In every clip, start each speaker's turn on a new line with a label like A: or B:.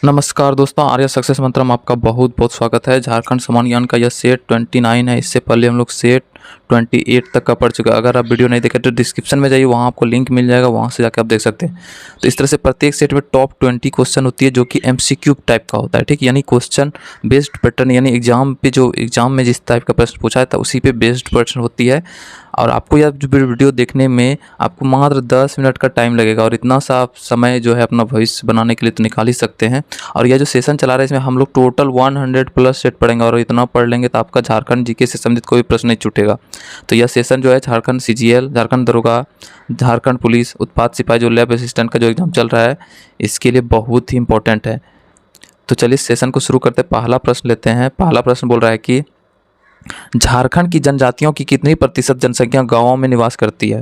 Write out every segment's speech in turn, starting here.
A: नमस्कार दोस्तों, आर्या सक्सेस मंत्र में आपका बहुत बहुत स्वागत है। झारखंड समान ज्ञान का यह सेट 29 है। इससे पहले हम लोग सेट 28 तक का पढ़ चुके हैं। अगर आप वीडियो नहीं देखे तो डिस्क्रिप्शन में जाइए, वहाँ आपको लिंक मिल जाएगा, वहाँ से जाकर आप देख सकते हैं। तो इस तरह से प्रत्येक सेट में टॉप 20 क्वेश्चन होती है जो कि MCQ टाइप का होता है, ठीक, यानी क्वेश्चन बेस्ड पैटर्न, यानी एग्जाम में जिस टाइप का प्रश्न पूछा था उसी पे बेस्ड प्रश्न होती है। और आपको यह वीडियो देखने में आपको मात्र 10 मिनट का टाइम लगेगा, और इतना सा आप समय जो है अपना भविष्य बनाने के लिए तो निकाल ही सकते हैं। और यह जो सेशन चला रहा है इसमें हम लोग टोटल 100 प्लस सेट पढ़ेंगे, और इतना पढ़ लेंगे तो आपका झारखंड जीके से संबंधित कोई प्रश्न नहीं छूटेगा। तो यह सेशन जो है झारखंड CGL, झारखंड दरोगा, झारखंड पुलिस, उत्पाद सिपाही जो लैब असिस्टेंट का जो एग्जाम चल रहा है, इसके लिए बहुत ही इंपॉर्टेंट है। तो चलिए सेशन को शुरू करते हैं। पहला प्रश्न लेते हैं। पहला प्रश्न बोल रहा है कि झारखंड की जनजातियों की कितनी प्रतिशत जनसंख्या गाँवों में निवास करती है,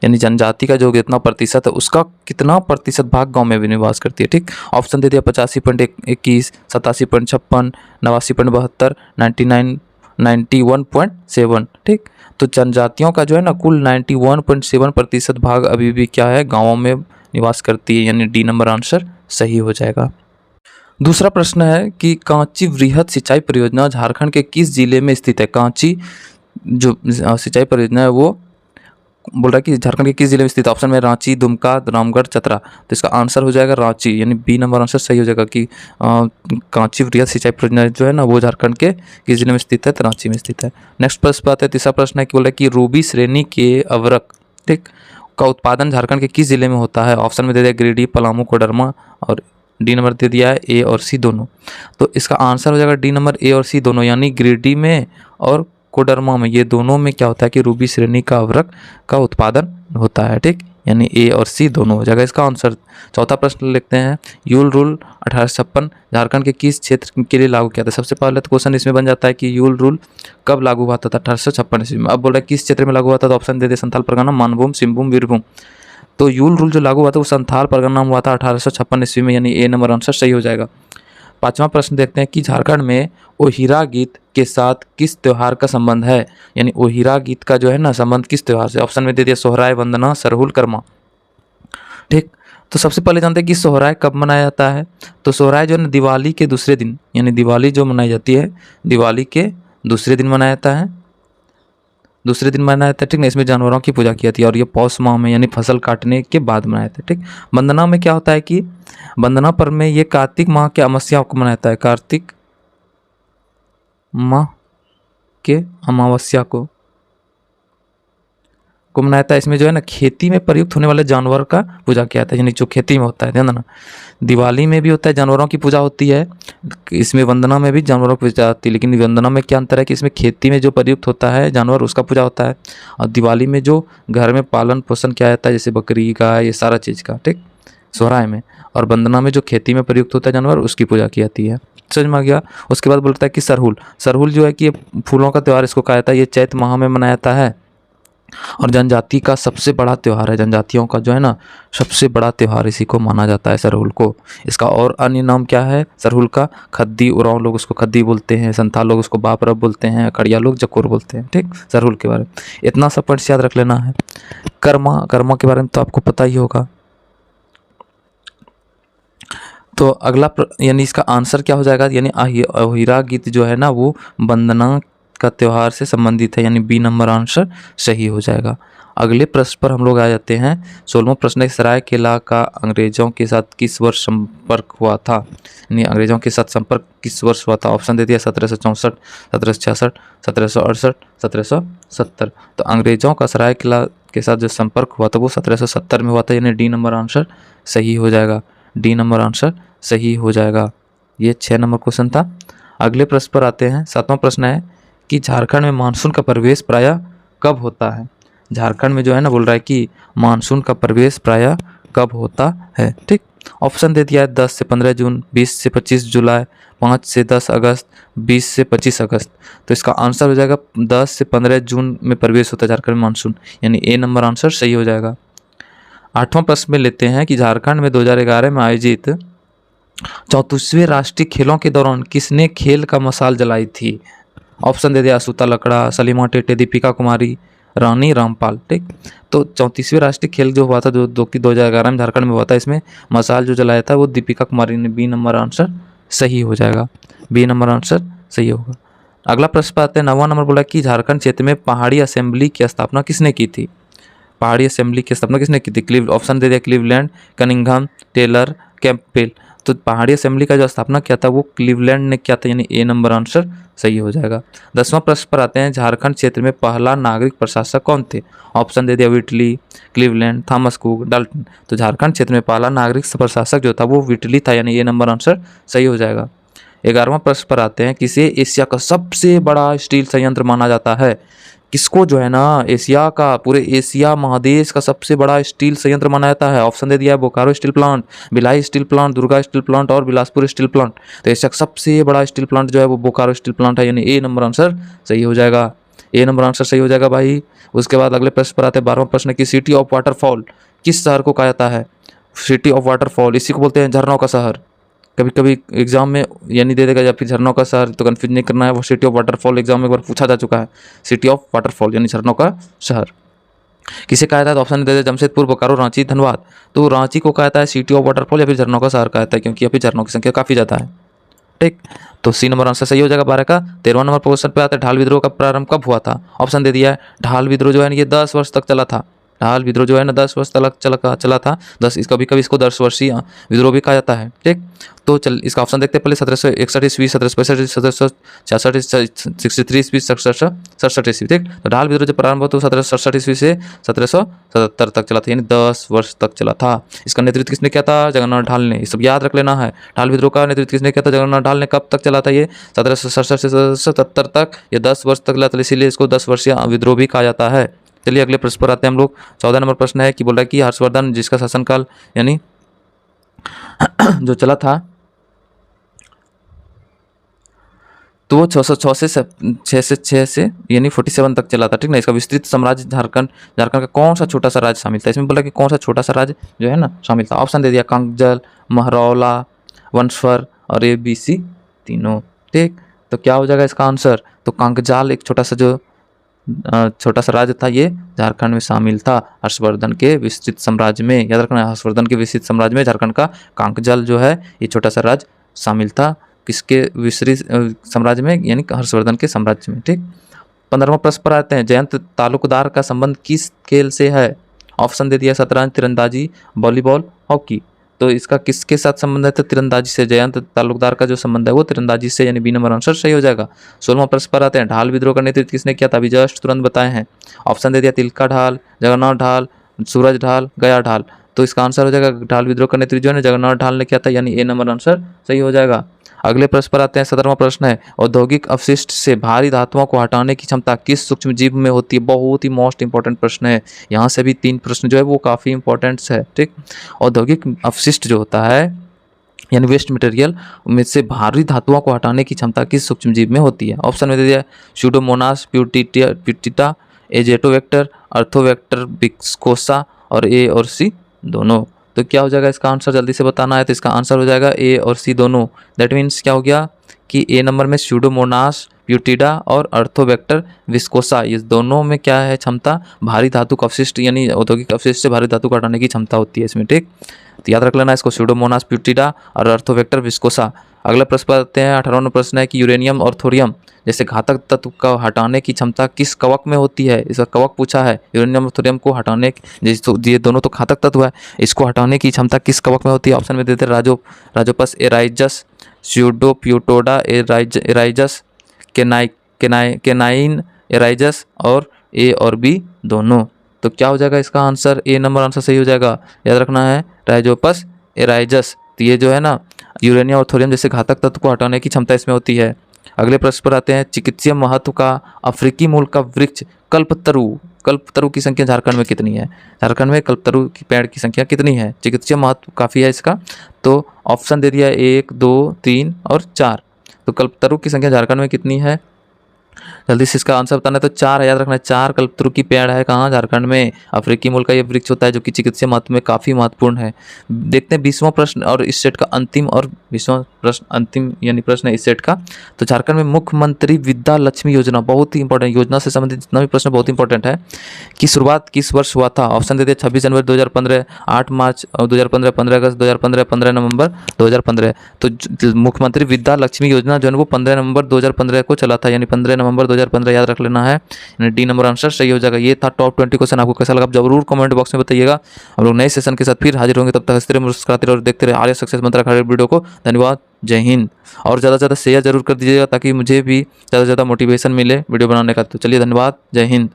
A: यानी जनजाति का जो कितना प्रतिशत है उसका कितना प्रतिशत भाग गांव में भी निवास करती है। ठीक, ऑप्शन दे दिया 85.21, 87.56, 89.72, 91.7। ठीक, तो जनजातियों का जो है ना कुल 91.7% भाग अभी भी क्या है, गाँवों में निवास करती है, यानी डी नंबर आंसर सही हो जाएगा। दूसरा प्रश्न है कि कांची वृहद सिंचाई परियोजना झारखंड के किस जिले में स्थित है। कांची जो सिंचाई परियोजना है वो बोल रहा है कि झारखंड के किस जिले में स्थित है। ऑप्शन में रांची, दुमका, रामगढ़, चतरा। तो इसका आंसर हो जाएगा रांची, यानी बी नंबर आंसर सही हो जाएगा कि कांची वृहद सिंचाई परियोजना जो है ना वो झारखंड के किस जिले में स्थित है, तो रांची में स्थित है। नेक्स्ट प्रश्न पे आते हैं। तीसरा प्रश्न है कि बोल रहा है कि रूबी श्रेणी के अवरक, ठीक, का उत्पादन झारखंड के किस जिले में होता है। ऑप्शन में दे दिया गिरिडीह, पलामू, कोडरमा, और डी नंबर दे दिया है ए और सी दोनों। तो इसका आंसर हो जाएगा डी नंबर ए और सी दोनों, यानी गिरिडीह में और कोडरमा में, ये दोनों में क्या होता है कि रूबी श्रेणी का अवरक का उत्पादन होता है। ठीक, यानी ए और सी दोनों हो जाएगा इसका आंसर। चौथा प्रश्न लिखते हैं। यूल रूल 1856 झारखंड के किस क्षेत्र के लिए लागू किया था। सबसे पहले तो क्वेश्चन इसमें बन जाता है कि यूल रूल कब लागू हुआ था, 1856 ईस्वी में। अब बोल रहा है किस क्षेत्र में लागू हुआ था, तो ऑप्शन दे दे संथाल परगना, मानभूम, सिंहभूम, वीरभूम। तो यूल रूल जो लागू हुआ था वो संथाल परगना में हुआ था 1856 ईस्वी में, यानी ए नंबर आंसर सही हो जाएगा। पांचवा प्रश्न देखते हैं कि झारखंड में ओहिरा गीत के साथ किस त्योहार का संबंध है, यानी ओहिरा गीत का जो है ना संबंध किस त्योहार से। ऑप्शन में दे दिया सोहराय, वंदना, सरहुल, कर्मा। ठीक, तो सबसे पहले जानते हैं कि सोहराय कब मनाया जाता है। तो सोहराय जो है ना दिवाली के दूसरे दिन, यानी दिवाली जो मनाई जाती है दिवाली के दूसरे दिन मनाया जाता है, दूसरे दिन मनाया जाता है। ठीक ना, इसमें जानवरों की पूजा की जाती है, और ये पौष माह में यानी फसल काटने के बाद मनाया जाता है। ठीक, वंदना में क्या होता है कि वंदना पर्व में ये कार्तिक माह के अमावस्या को मनाया जाता है, कार्तिक माह के अमावस्या को मनाया जाता है। इसमें जो है ना खेती में प्रयुक्त होने वाले जानवर का पूजा किया जाता है, यानी जो खेती में होता है, ध्यान देना। दिवाली में भी होता है, जानवरों की पूजा होती है, इसमें वंदना में भी जानवरों की पूजा होती है, लेकिन वंदना में क्या अंतर है कि इसमें खेती में जो प्रयुक्त होता है जानवर उसका पूजा होता है, और दिवाली में जो घर में पालन पोषण किया जाता है जैसे बकरी, गाय, ये सारा चीज़ का। ठीक, सोहराय में। और वंदना में जो खेती में प्रयुक्त होता है जानवर उसकी पूजा की जाती है। समझ में आ गया। उसके बाद बोलता है कि सरहुल, सरहुल जो है कि ये फूलों का त्यौहार इसको कहा जाता है, ये चैत माह में मनाया जाता है, और जनजाति का सबसे बड़ा त्यौहार है, जनजातियों का जो है ना सबसे बड़ा त्यौहार इसी को माना जाता है, सरहुल को। इसका और अन्य नाम क्या है सरहुल का, खद्दी, उरांव लोग उसको खद्दी बोलते हैं, संथाल लोग उसको बापरब बोलते हैं, खड़िया लोग जकोर बोलते हैं। ठीक, सरहुल के बारे में इतना सब पॉइंट्स याद रख लेना है। कर्मा, कर्मा के बारे में तो आपको पता ही होगा। तो अगला यानी इसका आंसर क्या हो जाएगा, यानी ओहिरा गीत जो है ना वो वंदना का त्यौहार से संबंधित है, यानी बी नंबर आंसर सही हो जाएगा। अगले प्रश्न पर हम लोग आ जाते हैं। 16वां प्रश्न है, सरायकेला का अंग्रेजों के साथ किस वर्ष संपर्क हुआ था, यानी अंग्रेजों के साथ संपर्क किस वर्ष हुआ था। ऑप्शन दे दिया 1764, 1766, 1768, 1770। तो अंग्रेजों का सरायकेला के साथ जो संपर्क हुआ था वो 1770 में हुआ था, यानी डी नंबर आंसर सही हो जाएगा, डी नंबर आंसर सही हो जाएगा। ये 6 नंबर क्वेश्चन था। अगले प्रश्न पर आते हैं। 7वां प्रश्न है कि झारखंड में मानसून का प्रवेश प्रायः कब होता है। झारखंड में जो है ना बोल रहा है कि मानसून का प्रवेश प्रायः कब होता है। ठीक, ऑप्शन दे दिया है 10 से 15 जून, 20 से 25 जुलाई, 5 से 10 अगस्त, 20 से 25 अगस्त। तो इसका आंसर हो जाएगा 10 से 15 जून में प्रवेश होता है झारखंड में मानसून, यानी ए नंबर आंसर सही हो जाएगा। 8वां प्रश्न में लेते हैं कि झारखंड में 2011 में आयोजित 34वें राष्ट्रीय खेलों के दौरान किसने खेल का मशाल जलाई थी। ऑप्शन दे दिया असुता लकड़ा, सलीमा टेटे, दीपिका कुमारी, रानी रामपाल। ठीक, तो 34वें राष्ट्रीय खेल जो हुआ था जो कि 2011 में झारखंड में हुआ था, इसमें मशाल जो जलाया था वो दीपिका कुमारी ने। बी नंबर आंसर सही हो जाएगा, बी नंबर आंसर सही होगा। अगला प्रश्न पर आते हैं। 9वां नंबर बोला कि झारखंड क्षेत्र में पहाड़ी असेंबली की स्थापना किसने की थी? पहाड़ी असेंबली की स्थापना किसने की थी? ऑप्शन दे दिया, क्लीवलैंड, कनिंघम, टेलर, कैंपबेल। तो पहाड़ी असेंबली का जो स्थापना किया था वो क्लीवलैंड ने किया था, यानी ए नंबर आंसर सही हो जाएगा। 10वां प्रश्न पर आते हैं। झारखंड क्षेत्र में पहला नागरिक प्रशासक कौन थे? ऑप्शन दे दिया, विटली, क्लीवलैंड, थॉमस कुक, डाल्टन। तो झारखंड क्षेत्र में पहला नागरिक प्रशासक जो था वो विटली था, यानी ए नंबर आंसर सही हो जाएगा। 11वां प्रश्न पर आते हैं। किसे एशिया का सबसे बड़ा स्टील संयंत्र माना जाता है? किसको जो है ना एशिया का, पूरे एशिया महादेश का सबसे बड़ा स्टील संयंत्र माना जाता है? ऑप्शन दे दिया है, Bokaro steel plant, Bhilai steel plant, Durga steel plant और बिलासपुर स्टील प्लांट। तो एशिया का सबसे बड़ा स्टील प्लांट जो है वो बोकारो स्टील प्लांट है, यानी ए नंबर आंसर सही हो जाएगा, ए नंबर आंसर सही हो जाएगा भाई। उसके बाद अगले प्रश्न पर आते हैं। 12वां प्रश्न की सिटी ऑफ वाटरफॉल किस शहर को कहा जाता है? सिटी ऑफ वाटरफॉल, इसी को बोलते हैं झरनों का शहर। कभी कभी एग्जाम में यानी दे देगा या फिर झरनों का शहर, तो कंफ्यूज नहीं करना है, वो सिटी ऑफ वाटरफॉल एग्जाम में एक बार पूछा जा चुका है। सिटी ऑफ वाटरफॉल यानी झरनों का शहर किसे कहा जाता है? तो ऑप्शन दे दे, जमशेदपुर, बोकारो, रांची, धनबाद। तो रांची को कहा जाता है सिटी ऑफ वाटरफॉल या फिर झरनों का शहर कहा जाता है, क्योंकि यहाँ पे झरनों की संख्या काफ़ी ज़्यादा है। ठीक, तो सी नंबर आंसर सही हो जाएगा 12 का। 13वां नंबर क्वेश्चन पे आता है। ढाल विद्रोह का प्रारंभ कब हुआ था? ऑप्शन दे दिया है। ढाल विद्रोह जो है ये 10 वर्ष तक चला था। ढाल विद्रोह जो है ना 10 वर्ष तक चला था। 10 कभी कभी इसको 10 वर्षीय विद्रोह भी कहा जाता है। ठीक, तो चल इसका ऑप्शन देखते हैं पहले। 1761 ईस्वी, 1765, 1766, 63 ईस्वी, 67 ईस्वी। ठीक, तो ढाल विद्रोह जब प्रारंभ हुआ तो 1767 ईस्वी से 1777 तक चला था, यानी 10 वर्ष तक चला था। इसका नेतृत्व किसने किया था? जगन्नाथ ढाल ने। ये सब याद रख लेना है। ढाल विद्रोह का नेतृत्व किसने किया था? जगन्नाथ ढाल ने। कब तक चला था ये? 1767 से 1777 तक, ये 10 वर्ष तक चला था, इसीलिए इसको 10 वर्षीय विद्रोह भी कहा जाता है। चलिए अगले प्रश्न पर आते हैं हम लोग। 14 नंबर प्रश्न है कि बोल रहा है कि हर्षवर्धन जिसका शासनकाल यानी जो चला था तो वो 606 से यानी 47 तक चला था। ठीक ना। इसका विस्तृत साम्राज्य झारखंड का कौन सा छोटा सा राज्य शामिल था? इसमें बोला कि कौन सा छोटा सा राज्य जो है ना शामिल था। ऑप्शन दे दिया, कांगजल, महरौला, वंशवर और ABC तीनों। ठीक, तो क्या हो जाएगा इसका आंसर? तो कांगजाल एक छोटा सा राज्य था, ये झारखंड में शामिल था हर्षवर्धन के विस्तृत साम्राज्य में। याद रखना, हर्षवर्धन के विस्तृत साम्राज्य में झारखंड का कांगजल जो है ये छोटा सा राज्य शामिल था। किसके विस्तृत साम्राज्य में? यानी हर्षवर्धन के साम्राज्य में। ठीक, 15वां प्रश्न पर आते हैं। जयंत तालुकदार का संबंध किस खेल से है? ऑप्शन दे दिया, शतरंज, तीरंदाजी, वॉलीबॉल, हॉकी। तो इसका किसके साथ संबंध है? तो तीरंदाजी से। जयंत तालुकदार का जो संबंध है वो तीरंदाजी से, यानी बी नंबर आंसर सही हो जाएगा। 16वां प्रश्न पर आते हैं। ढाल विद्रोह का नेतृत्व किसने किया था? अभी जस्ट तुरंत बताए हैं। ऑप्शन दे दिया, तिलका ढाल, जगन्नाथ ढाल, सूरज ढाल, गया ढाल। तो इसका आंसर हो जाएगा ढाल विद्रोह का नेतृत्व जो है जगन्नाथ ढाल ने किया था, यानी ए नंबर आंसर सही हो जाएगा। अगले प्रश्न पर आते हैं। 17वां प्रश्न है। औद्योगिक अपशिष्ट से भारी धातुओं को हटाने की क्षमता किस सूक्ष्म जीव में होती है? बहुत ही मोस्ट इंपॉर्टेंट प्रश्न है। यहाँ से भी 3 प्रश्न जो है वो काफ़ी इंपॉर्टेंट है। ठीक, औद्योगिक अपशिष्ट जो होता है यानी वेस्ट मटेरियल में से भारी धातुओं को हटाने की क्षमता किस सूक्ष्म जीव में होती है? ऑप्शन में दे दिया, स्यूडोमोनास प्यूटिटा, एजेटोवेक्टर, अर्थोवेक्टर, विस्कोसा और ए और सी दोनों। तो क्या हो जाएगा इसका आंसर? जल्दी से बताना है। तो इसका आंसर हो जाएगा ए और सी दोनों। दैट मीन्स क्या हो गया कि ए नंबर में स्यूडोमोनास प्यूटिडा और अर्थोवेक्टर विस्कोसा, ये दोनों में क्या है क्षमता? भारी धातु का अपशिष्ट यानी औद्योगिक अपशिष्ट से भारी धातु को हटाने की क्षमता होती है इसमें। ठीक, तो याद रख लेना इसको, स्यूडोमोनास प्यूटिडा और अर्थोवेक्टर विस्कोसा। अगला प्रश्न पर आते हैं। 18वां प्रश्न है कि यूरेनियम और थोरियम जैसे घातक तत्व का हटाने की क्षमता किस कवक में होती है? इसका कवक पूछा है। यूरेनियम और थोरियम को हटाने ये दोनों तो घातक तत्व है, इसको हटाने की क्षमता किस कवक में होती है? ऑप्शन में देते राजोपस एराइजस, स्यूडोप्यूटोडा एराइजस, केनाइन एराइजस और ए और बी दोनों। तो क्या हो जाएगा इसका आंसर? ए नंबर आंसर सही हो जाएगा। याद रखना है, राइजोपस एराइजस। तो ये जो है ना यूरेनियम और थोरियम जैसे घातक तत्व को हटाने की क्षमता इसमें होती है। अगले प्रश्न पर आते हैं। चिकित्सीय महत्व का अफ्रीकी मूल का वृक्ष कल्पतरु की संख्या झारखंड में कितनी है? झारखंड में कल्पतरु की पेड़ की संख्या कितनी है? चिकित्सीय महत्व काफ़ी है इसका। तो ऑप्शन दे दिया 1, 2, 3 और 4। तो कल्पतरु की संख्या झारखंड में कितनी है? जल्दी से इसका आंसर बताना है। तो 4 याद रखना है, 4 कल्पतरू की पेड़ है कहाँ, झारखंड में। अफ्रीकी मूल का ये वृक्ष होता है जो कि चिकित्सीय महत्व में काफ़ी महत्वपूर्ण है। देखते हैं 20वां प्रश्न और इस सेट का अंतिम, और 20वां प्रश्न अंतिम यानी प्रश्न है इस सेट का। तो झारखंड में मुख्यमंत्री विद्या लक्ष्मी योजना, बहुत ही इंपॉर्टेंट योजना से संबंधित जितना भी प्रश्न बहुत इंपॉर्टेंट है, की शुरुआत किस वर्ष हुआ था। ऑप्शन देते हैं 26 जनवरी 2015, 8 मार्च 2015, 15 अगस्त 2015, 15 नवंबर 2015। तो मुख्यमंत्री विद्या लक्ष्मी योजना जो है वो 15 नवंबर 2015 को चला था, यानी 15 नवंबर 2015 याद रख लेना है, यानी डी नंबर आंसर सही हो जाएगा। ये था टॉप 20 क्वेश्चन। आपको कैसा लगा आप जरूर कमेंट बॉक्स में बताइएगा। हम लोग नए सेशन के साथ फिर हाजिर होंगे, तब तक हंसते रहे, मुस्कुराते रहे और देखते रहे आर्य सक्सेस मंत्र का वीडियो को। धन्यवाद, जय हिंद। और ज़्यादा से ज़्यादा शेयर जरूर कर दीजिएगा ताकि मुझे भी ज़्यादा से ज़्यादा मोटिवेशन मिले वीडियो बनाने का। तो चलिए, धन्यवाद, जय हिंद।